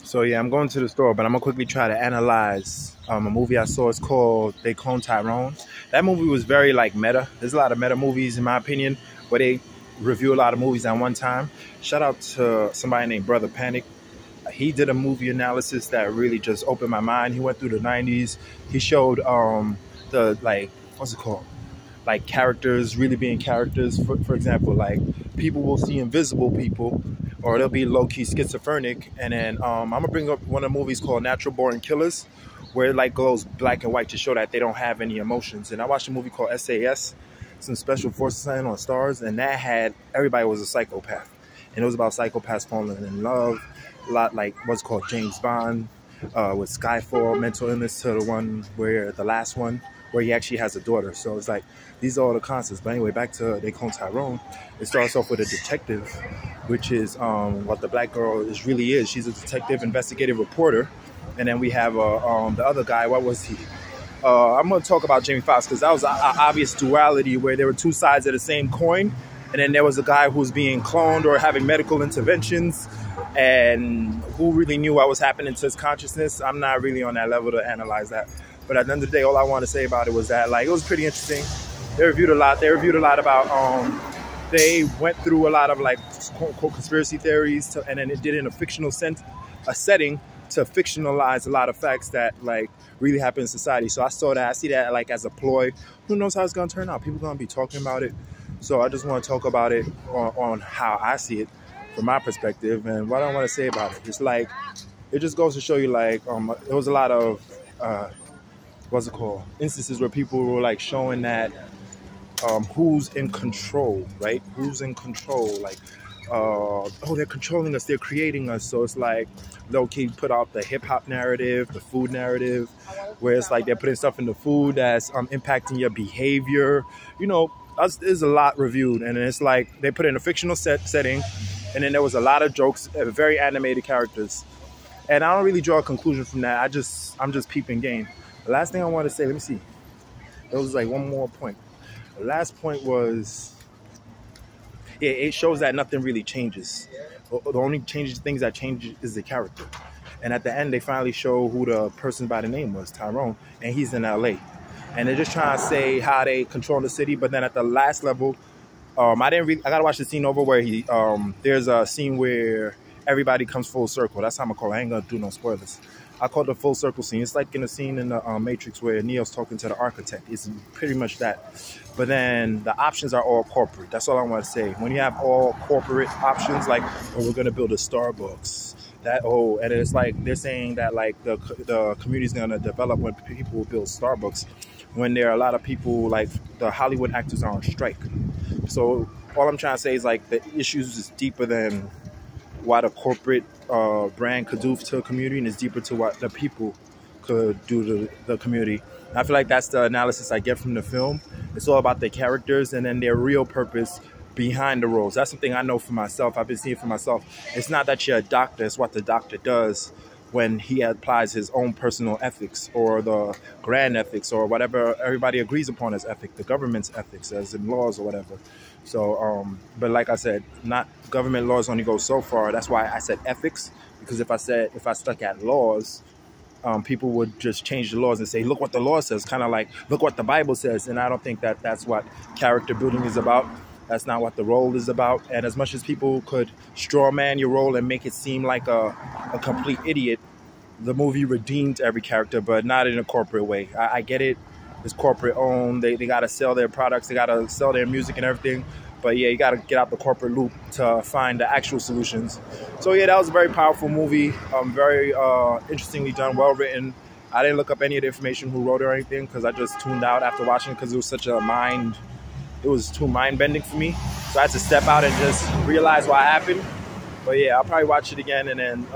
So yeah, I'm going to the store, but I'm gonna quickly try to analyze a movie I saw. It's called Cloned Tyrone. That movie was very like meta. There's a lot of meta movies in my opinion where they review a lot of movies at one time. Shout out to somebody named Brother Panic. He did a movie analysis that really just opened my mind. He went through the 90s. He showed the like, what's it called? Like characters really being characters. For example, like people will see invisible people, or they'll be low-key schizophrenic. And then I'm gonna bring up one of the movies called Natural Born Killers, where it like goes black and white to show that they don't have any emotions. And I watched a movie called SAS, some special forces sign on stars, and that had everybody was a psychopath, and it was about psychopaths falling in love, a lot like what's called James Bond with Skyfall, mental illness, to the one where the last one where he actually has a daughter. So it's like these are all the concepts. But anyway, back to Cloned Tyrone. It starts off with a detective, which is what the black girl really is. She's a detective, investigative reporter. And then we have the other guy. What was he? I'm going to talk about Jamie Foxx because that was an obvious duality where there were two sides of the same coin. And then there was a guy who was being cloned or having medical interventions, and who really knew what was happening to his consciousness. I'm not really on that level to analyze that. But at the end of the day, all I want to say about it was that like it was pretty interesting. They reviewed a lot. They reviewed a lot about they went through a lot of like quote unquote conspiracy theories and then it did it in a fictional setting to fictionalize a lot of facts that like really happen in society. So I see that like as a ploy. Who knows how it's gonna turn out? People gonna be talking about it. So I just want to talk about it on how I see it from my perspective. And what I want to say about it, it's like it just goes to show you like there was a lot of what's it called, instances where people were like showing that who's in control, right? Who's in control? Like, oh, they're controlling us, they're creating us. So it's like low-key put out the hip-hop narrative, the food narrative, where it's like they're putting stuff in the food that's impacting your behavior. You know, there's a lot reviewed, and it's like they put it in a fictional setting, and then there was a lot of jokes, very animated characters. And I don't really draw a conclusion from that. I'm just peeping game. The last thing I want to say, let me see. There was like one more point. The last point was, yeah, it shows that nothing really changes. The only things that change is the character. And at the end, they finally show who the person by the name was, Tyrone, and he's in LA. And they're just trying to say how they control the city. But then at the last level, I gotta watch the scene over where there's a scene where everybody comes full circle. That's how I'm gonna call it. I ain't gonna do no spoilers. I call it the full circle scene. It's like in a scene in the Matrix where Neo's talking to the architect. It's pretty much that. But then the options are all corporate. That's all I want to say. When you have all corporate options, like, oh, we're going to build a Starbucks. And it's like they're saying that like the community is going to develop when people build Starbucks. When there are a lot of people, like the Hollywood actors are on strike. So all I'm trying to say is like the issues is deeper than what a corporate brand could do to a community, and it's deeper to what the people could do to the community. And I feel like that's the analysis I get from the film. It's all about the characters and then their real purpose behind the roles. That's something I know for myself. I've been seeing for myself. It's not that you're a doctor. It's what the doctor does when he applies his own personal ethics or the grand ethics or whatever everybody agrees upon as ethic, the government's ethics as in laws or whatever. So, but like I said, not government laws only go so far. That's why I said ethics, because if I stuck at laws, people would just change the laws and say, look what the law says, kind of like, look what the Bible says. And I don't think that that's what character building is about. That's not what the role is about. And as much as people could straw man your role and make it seem like a complete idiot, the movie redeemed every character, but not in a corporate way. I get it. It's corporate owned. They got to sell their products. They got to sell their music and everything. But yeah, you got to get out the corporate loop to find the actual solutions. So yeah, that was a very powerful movie. Very interestingly done, well written. I didn't look up any of the information who wrote it or anything because I just tuned out after watching it because it was such a it was too mind-bending for me. So I had to step out and just realize what happened. But yeah, I'll probably watch it again and then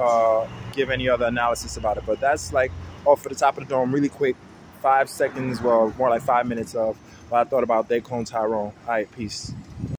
give any other analysis about it. But that's like off for the top of the dome, really quick, 5 seconds, well, more like 5 minutes of what I thought about Cloned Tyrone. All right, peace.